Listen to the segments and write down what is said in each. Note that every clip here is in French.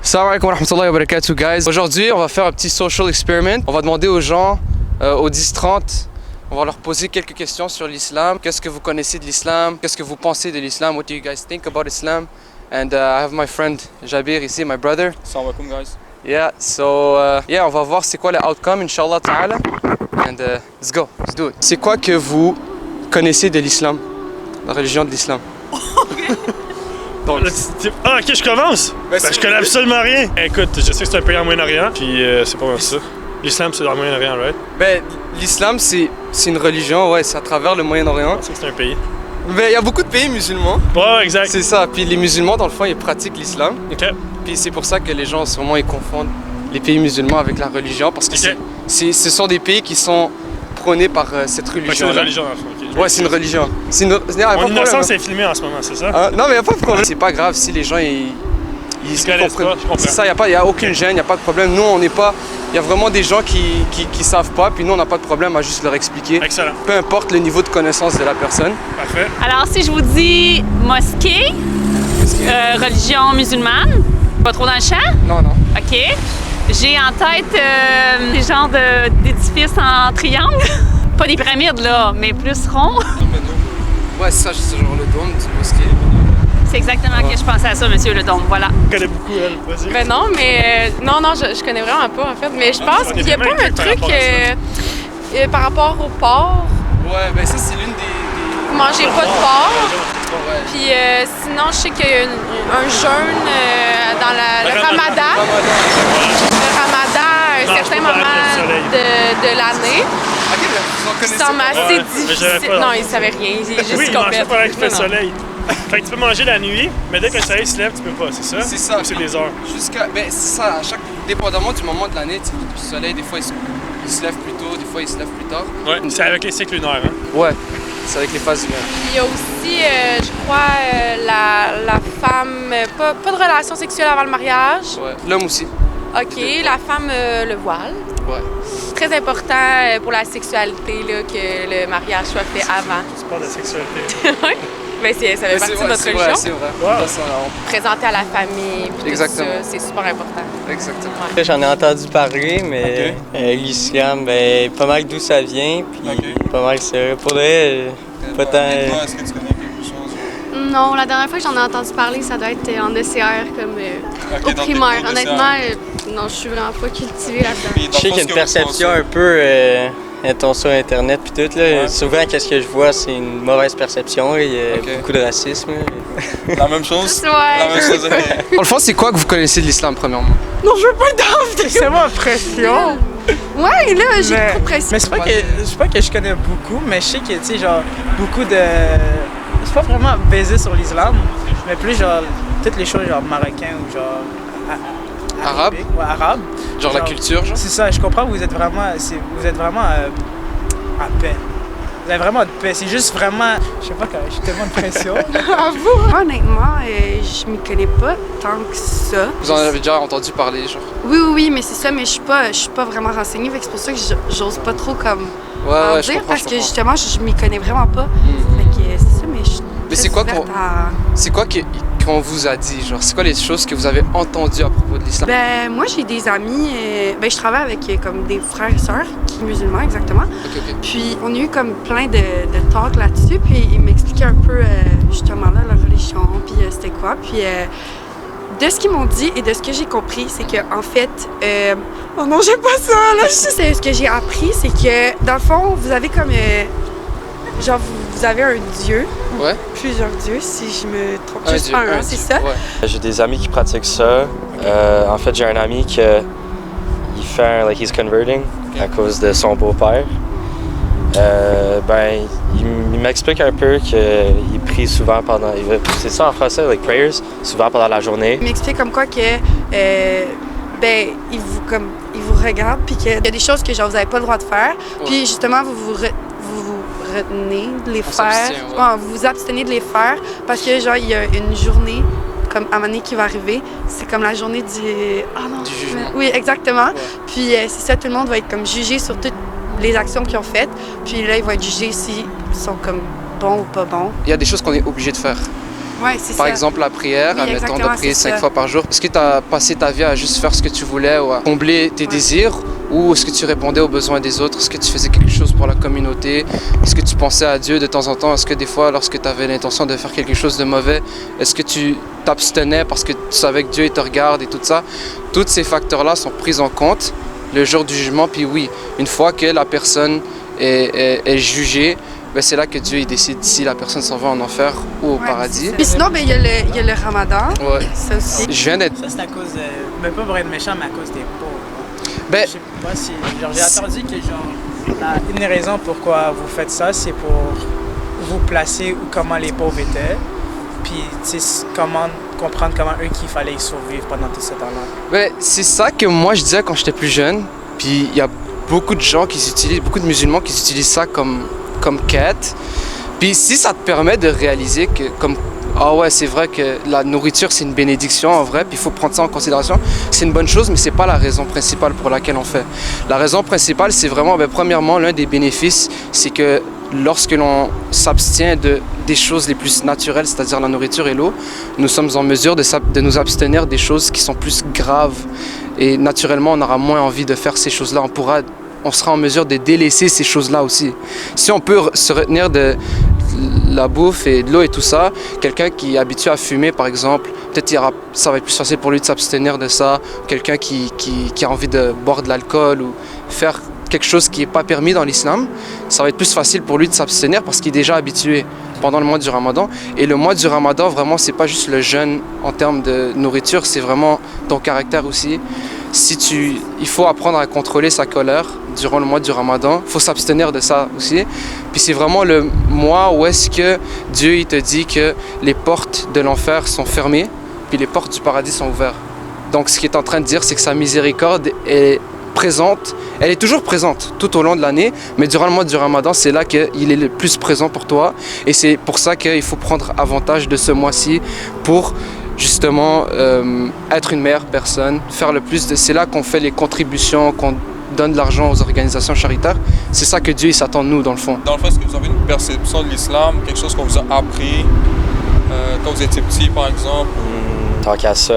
Assalamu alaikum wa rahmatullahi wa barakatuh, guys. Aujourd'hui, on va faire un petit social experiment. On va demander aux gens, aux 10-30, on va leur poser quelques questions sur l'islam. Qu'est-ce que vous connaissez de l'islam? Qu'est-ce que vous pensez de l'islam? What do you guys think about Islam? And I have my friend Jabir ici, my brother. Assalamu alaikum, guys. Yeah, so on va voir c'est quoi le outcome, inshallah ta'ala. And let's go, let's do it. C'est quoi que vous connaissez de l'islam? La religion de l'islam? Donc, ok, je commence? Je connais absolument rien. Écoute, je sais que c'est un pays en Moyen-Orient, puis c'est pas mal ça. L'islam, c'est dans le Moyen-Orient, right? Ben, l'islam, c'est une religion, ouais, c'est à travers le Moyen-Orient. Je sais que c'est un pays. Ben, il y a beaucoup de pays musulmans. Ouais, exact. C'est ça, puis les musulmans, dans le fond, ils pratiquent l'islam. Ok. Puis c'est pour ça que les gens, sûrement, ils confondent les pays musulmans avec la religion, parce que ce sont des pays qui sont prônés par cette religion. C'est une religion, en fait. Okay. Ouais, c'est une religion. Mon innocence est filmée en ce moment, c'est ça? Non, mais il n'y a pas de problème. C'est pas grave si les gens, ils connaissent pas, je comprends. C'est ça, il n'y a aucune gêne, il n'y a pas de problème. Nous, on n'est pas... Il y a vraiment des gens qui savent pas, puis nous, on n'a pas de problème à juste leur expliquer. Excellent. Peu importe le niveau de connaissance de la personne. Parfait. Alors, si je vous dis mosquée, religion musulmane, pas trop dans le champ? Non, non. OK. J'ai en tête des genres d'édifices en triangle. Pas des pyramides, là, mais plus ronds. Ouais, c'est ça, c'est genre le dôme du mosquée. C'est exactement que je pensais à ça, monsieur le dôme, voilà. Je connais beaucoup, elle, vas-y. Ben non, mais non, je connais vraiment pas, en fait. Mais je pense qu'il y a pas un truc par rapport au porc. Ouais, ben ça, c'est l'une des... Vous mangez pas de porc. Ouais. Puis sinon, je sais qu'il y a un jeûne dans le ramadan. Le ramadan à un certain moment de l'année. Ok, mais vous en connaissez Ça semble pas. assez difficile. Non, il savait rien. Il est juste Oui, il mange pas pendant qu'il fait le Non. soleil. Fait que tu peux manger la nuit, mais dès que le soleil se lève, tu peux pas, c'est ça? C'est ça. Ou c'est des heures? Ben, c'est ça, dépendamment du moment de l'année, le soleil, des fois, il se lève plus tôt, des fois, il se lève plus tard. Ouais, c'est avec les cycles lunaires, hein? Ouais, c'est avec les phases lunaires. Il y a aussi, je crois, la femme, pas de relation sexuelle avant le mariage. Ouais, l'homme aussi. OK, la femme, le voile. Ouais. C'est très important pour la sexualité là, que le mariage soit fait avant. Tu parles de sexualité. Oui, mais ça fait partie de notre religion. C'est vrai. Wow. Présenter à la famille, puis tout Exactement. ça, c'est super important. Exactement. J'en ai entendu parler, mais l'islam, pas mal d'où ça vient, puis pas mal sérieux. Pour vrai, pas tant... Est-ce que tu connais quelque chose? Non, la dernière fois que j'en ai entendu parler, ça doit être en ECR, comme au dans tes primaire. cours Honnêtement, non, je suis vraiment pas cultivée là-dedans. Je sais qu'il y a une perception un peu, mettons sur Internet puis tout, là. Ouais. Souvent, qu'est-ce que je vois, c'est une mauvaise perception. Il y a beaucoup de racisme. La même chose? Ouais. La même chose, ok. Dans le fond, c'est quoi que vous connaissez de l'islam, premièrement? Non, je veux pas d'envie. C'est ma pression. Ouais, là, j'ai Mais- trop pression. Mais c'est pas que je connais beaucoup, mais je sais que, tu sais, genre, beaucoup de... C'est pas vraiment basé sur l'islam, mais plus, genre, toutes les choses, genre, marocains ou, genre... Arabe? Ouais, arabe. Genre la culture, genre? C'est ça, je comprends que vous êtes vraiment... à paix. Vous avez vraiment de paix. C'est juste vraiment... Je sais pas, j'ai tellement de pression. Honnêtement, je m'y connais pas tant que ça. Vous en avez déjà entendu parler, genre? Oui, mais c'est ça, mais je suis pas vraiment renseignée, fait que c'est pour ça que j'ose pas trop comme en Ouais, je dire, comprends, parce je que comprends. justement, je m'y connais vraiment pas. Fait que c'est ça, mais je suis Mais très c'est quoi ouverte C'est quoi qu'on vous a dit, genre? C'est quoi les choses que vous avez entendues à propos de l'islam? Ben, moi, j'ai des amis, je travaille avec comme des frères et sœurs qui sont musulmans, exactement. Ok. Puis, on a eu comme plein de talks là-dessus, puis ils m'expliquaient un peu, justement, là, leur religion, puis c'était quoi. Puis, de ce qu'ils m'ont dit et de ce que j'ai compris, c'est que en fait... Oh non, j'aime pas ça, là! C'est ce que j'ai appris, c'est que, dans le fond, vous avez comme... genre, vous avez un dieu, Ouais? plusieurs dieux, si je me trompe. Un Juste dieu, un, c'est dieu, ça. Ouais. J'ai des amis qui pratiquent ça. En fait, j'ai un ami qui il fait un, he's converting à cause de son beau-père. Il m'explique un peu qu'il prie souvent pendant... C'est ça en français, like prayers, souvent pendant la journée. Il m'explique comme quoi que, il vous regarde, puis qu'il y a des choses que genre, vous n'avez pas le droit de faire, puis justement, vous retenez de les faire. s'abstient, ouais. Vous vous abstenez de les faire, parce que genre, il y a une journée, comme à un moment donné, qui va arriver, c'est comme la journée du... Ah non, Du jugement. Oui, exactement. Ouais. Puis c'est ça, tout le monde va être comme jugé sur toutes les actions qu'ils ont faites, puis là, ils vont être jugés s'ils sont comme bons ou pas bons. Il y a des choses qu'on est obligé de faire. Ouais, c'est Par ça. exemple, la prière, Oui, admettons de exactement, prier c'est 5 ça. fois par jour. Est-ce que tu as passé ta vie à juste faire ce que tu voulais ou à combler tes désirs? Ou est-ce que tu répondais aux besoins des autres? Est-ce que tu faisais quelque chose pour la communauté? Est-ce que tu pensais à Dieu de temps en temps? Est-ce que des fois, lorsque tu avais l'intention de faire quelque chose de mauvais, est-ce que tu t'abstenais parce que tu savais que Dieu il te regarde et tout ça? Tous ces facteurs-là sont pris en compte le jour du jugement. Puis oui, une fois que la personne est jugée, ben c'est là que Dieu il décide si la personne s'en va en enfer ou au paradis. Puis sinon, ben, il y a le ramadan. Ouais. Ça aussi. Je viens d'être... Ça, c'est à cause de. Pas pour être méchant, mais à cause des pauvres. Ben, Je sais pas si. Genre, j'ai entendu que, une des raisons pourquoi vous faites ça, c'est pour vous placer où comment les pauvres étaient. Puis, tu sais, comprendre comment eux qu'il fallait survivre pendant tout ce temps-là. ben, c'est ça que moi je disais quand j'étais plus jeune. Puis il y a beaucoup de gens qui utilisent, beaucoup de musulmans qui utilisent ça comme quête. Puis si ça te permet de réaliser que comme ah ouais, c'est vrai que la nourriture c'est une bénédiction en vrai, puis il faut prendre ça en considération. C'est une bonne chose, mais c'est pas la raison principale pour laquelle on fait. La raison principale, c'est vraiment, ben, premièrement, l'un des bénéfices, c'est que lorsque l'on s'abstient des choses les plus naturelles, c'est-à-dire la nourriture et l'eau, nous sommes en mesure de nous abstenir des choses qui sont plus graves. Et naturellement, on aura moins envie de faire ces choses-là. On sera en mesure de délaisser ces choses-là aussi. Si on peut se retenir de la bouffe et de l'eau et tout ça, quelqu'un qui est habitué à fumer par exemple, peut-être ça va être plus facile pour lui de s'abstenir de ça. Quelqu'un qui a envie de boire de l'alcool ou faire quelque chose qui n'est pas permis dans l'islam, ça va être plus facile pour lui de s'abstenir parce qu'il est déjà habitué pendant le mois du Ramadan. Et le mois du Ramadan, vraiment, c'est pas juste le jeûne en termes de nourriture, c'est vraiment ton caractère aussi. Il faut apprendre à contrôler sa colère durant le mois du Ramadan. Il faut s'abstenir de ça aussi. Puis c'est vraiment le mois où est-ce que Dieu il te dit que les portes de l'enfer sont fermées, puis les portes du paradis sont ouvertes. Donc ce qu'il est en train de dire, c'est que sa miséricorde est présente. Elle est toujours présente tout au long de l'année, mais durant le mois du Ramadan, c'est là qu'il est le plus présent pour toi. Et c'est pour ça qu'il faut prendre avantage de ce mois-ci pour justement être une meilleure personne, faire le plus de... C'est là qu'on fait les contributions, qu'on donne de l'argent aux organisations charitaires. C'est ça que Dieu il s'attend de nous, dans le fond. Dans le fond, est-ce que vous avez une perception de l'islam, quelque chose qu'on vous a appris quand vous étiez petit, par exemple? Tant qu'à ça,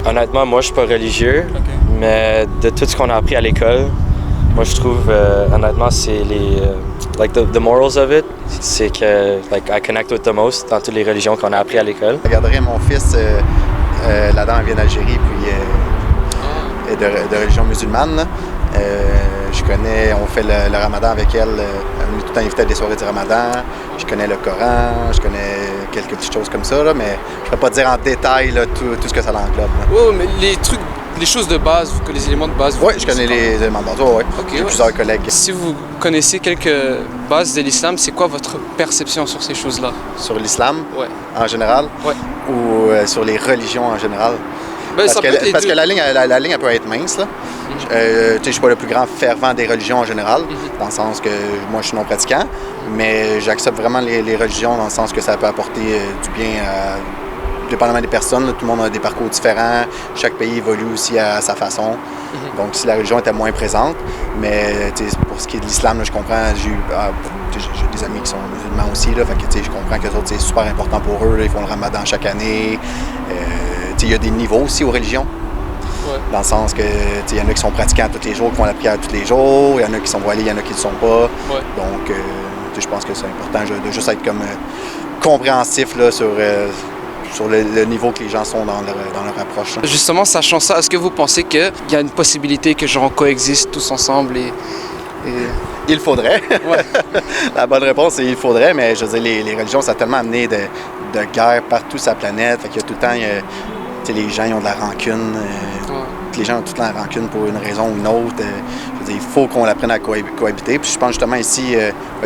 honnêtement, moi, je suis pas religieux, mais de tout ce qu'on a appris à l'école, moi, je trouve, honnêtement, c'est like the morals of it, c'est que, like, I connect with the most dans toutes les religions qu'on a appris à l'école. Je regarderai mon fils, la dame vient d'Algérie, puis de religion musulmane, là. Je connais, on fait le ramadan avec elle, on est tout le temps invité à des soirées du ramadan, je connais le Coran, je connais quelques petites choses comme ça, là, mais je ne peux pas dire en détail là, tout ce que ça l'englobe. Oui, mais les choses de base, les éléments de base. Oui, je connais les éléments de base, oui. J'ai plusieurs collègues. Si vous connaissez quelques bases de l'islam, c'est quoi votre perception sur ces choses-là? Sur l'islam, ouais, en général, ouais, ou sur les religions en général? Ben, parce que la ligne elle peut être mince. Là. Je ne suis pas le plus grand fervent des religions en général, dans le sens que moi je suis non pratiquant, mais j'accepte vraiment les religions dans le sens que ça peut apporter du bien dépendamment des personnes. Là, tout le monde a des parcours différents, chaque pays évolue aussi à sa façon. Donc si la religion était moins présente, mais pour ce qui est de l'islam, là, je comprends, j'ai des amis qui sont musulmans aussi, là, fait que je comprends que c'est super important pour eux, là, ils font le ramadan chaque année. Il y a des niveaux aussi aux religions. Ouais. Dans le sens que il y en a qui sont pratiquants tous les jours, qui font la prière tous les jours, il y en a qui sont voilés, il y en a qui ne le sont pas. Ouais. Donc je pense que c'est important de juste être comme compréhensif là, sur le niveau que les gens sont dans leur approche. Là. Justement, sachant ça, est-ce que vous pensez qu'il y a une possibilité que genre on coexiste tous ensemble et... Il faudrait. Ouais. La bonne réponse, c'est il faudrait, mais je veux dire, les religions, ça a tellement amené de guerre partout sur la planète. Fait qu'il y a tout le temps, les gens ils ont de la rancune. Les gens ont toute la rancune pour une raison ou une autre. Je veux dire, il faut qu'on apprenne à cohabiter. Puis je pense justement ici,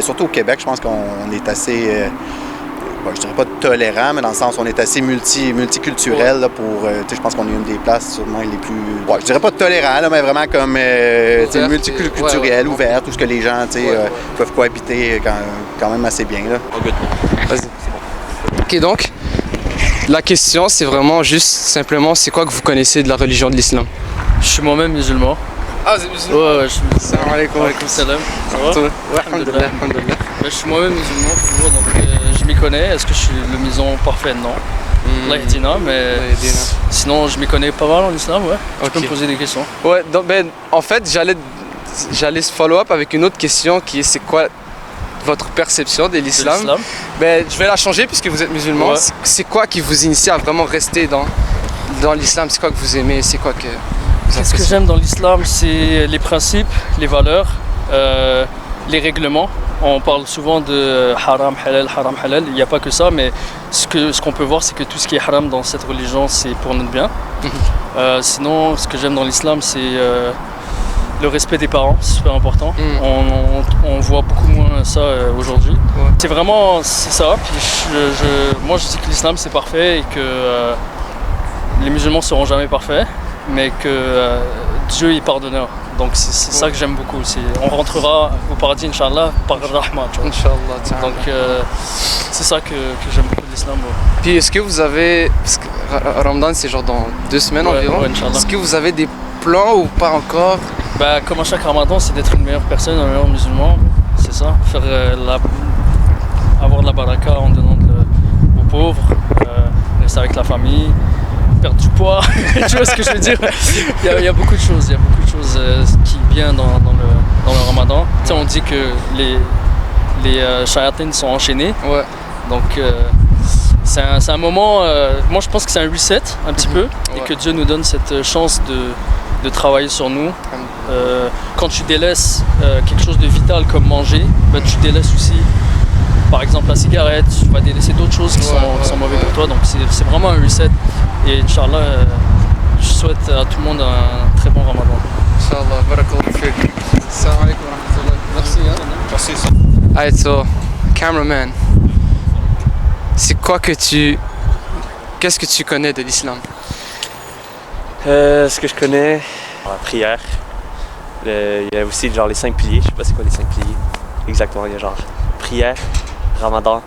surtout au Québec, je pense qu'on est assez... je dirais pas tolérant, mais dans le sens où on est assez multiculturel là, pour... je pense qu'on est une des places sûrement les plus... je dirais pas tolérant, là, mais vraiment comme multiculturel, ouverte, où ce que les gens peuvent cohabiter quand même assez bien. Là. Vas-y. Ok, donc, la question, c'est vraiment juste simplement, c'est quoi que vous connaissez de la religion de l'islam? Je suis moi-même musulman. Ah, vous êtes musulman? Ouais, je suis musulman. Salam alaikum. Salam. Ça va? Ouais, alhamdoulilah. Je suis moi-même musulman, toujours, donc m'y connais. Est-ce que je suis le musulman parfait? Non. Allah yahdina, mais sinon je m'y connais pas mal en islam, ouais. Tu peux me poser des questions. Ouais, donc, en fait, j'allais follow-up avec une autre question qui est c'est quoi votre perception de l'islam? Je vais la changer puisque vous êtes musulman. Ouais. C'est quoi qui vous initie à vraiment rester dans l'islam? C'est quoi que vous aimez? C'est quoi que vous Qu'est-ce que j'aime dans l'islam? C'est les principes, les valeurs, les règlements. On parle souvent de haram, halal. Il n'y a pas que ça, mais ce qu'on peut voir, c'est que tout ce qui est haram dans cette religion, c'est pour notre bien. Sinon, ce que j'aime dans l'islam, c'est le respect des parents, c'est super important. On voit beaucoup moins ça aujourd'hui. Ouais. C'est ça. Puis moi, je dis que l'islam, c'est parfait et que les musulmans ne seront jamais parfaits, mais que Dieu est pardonneur. Donc c'est ça que j'aime beaucoup. On rentrera au paradis, Inch'Allah, par Rahma. Inch'Allah. Donc c'est ça que j'aime beaucoup de l'islam. Ouais. Puis est-ce que vous avez, parce que Ramadan c'est genre dans 2 semaines environ, est-ce que vous avez des plans ou pas encore? Comme à chaque Ramadan, c'est d'être une meilleure personne, un meilleur musulman. C'est ça, avoir de la baraka en donnant aux pauvres, rester avec la famille, perdre du poids, tu vois ce que je veux dire? Il y a beaucoup de choses, qui viennent dans le Ramadan. Tu sais, on dit que les shayatines sont enchaînés. Ouais. Donc c'est un moment, moi je pense que c'est un reset un petit peu, et que Dieu nous donne cette chance de travailler sur nous. Quand tu délaisses quelque chose de vital comme manger, tu délaisses aussi par exemple la cigarette, tu vas délaisser d'autres choses qui sont mauvaises pour toi. Donc c'est vraiment un reset. Et Inch'Allah, je souhaite à tout le monde un très bon Ramadan. Inch'Allah, barakallahu fik. Assalamu alaikum wa rahmatullah. Merci. Merci. Alright, so, cameraman, qu'est-ce que tu connais de l'islam? Ce que je connais, la prière. Il y a aussi genre les 5 piliers, je sais pas c'est quoi les 5 piliers. Exactement, il y a genre prière, Ramadan.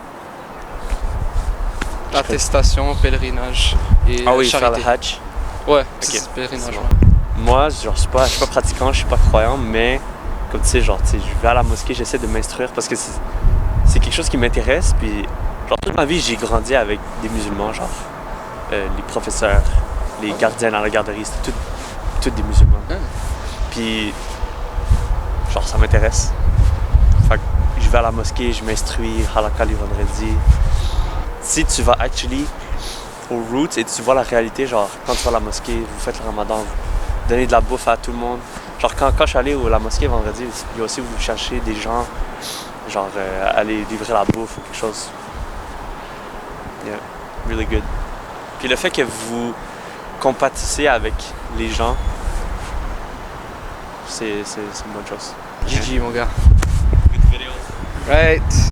Attestation, pèlerinage et charité. Faire le Hajj. Ouais, c'est pèlerinage. Moi, genre, je suis pas pratiquant, je suis pas croyant, mais comme tu sais, je vais à la mosquée, j'essaie de m'instruire parce que c'est quelque chose qui m'intéresse. Puis, genre, toute ma vie, j'ai grandi avec des musulmans, genre, les professeurs, les gardiens dans la garderie, c'était tous des musulmans. Puis, genre, ça m'intéresse. Fait que je vais à la mosquée, je m'instruis, halakha les vendredis. Si tu vas actually aux roots et tu vois la réalité, genre quand tu vas à la mosquée, vous faites le Ramadan, vous donnez de la bouffe à tout le monde. Genre quand je suis allé à la mosquée vendredi, il y a aussi vous cherchez des gens, genre aller livrer la bouffe ou quelque chose. Yeah, really good. Puis le fait que vous compatissez avec les gens, c'est une bonne chose. GG mon gars. Good video. Right.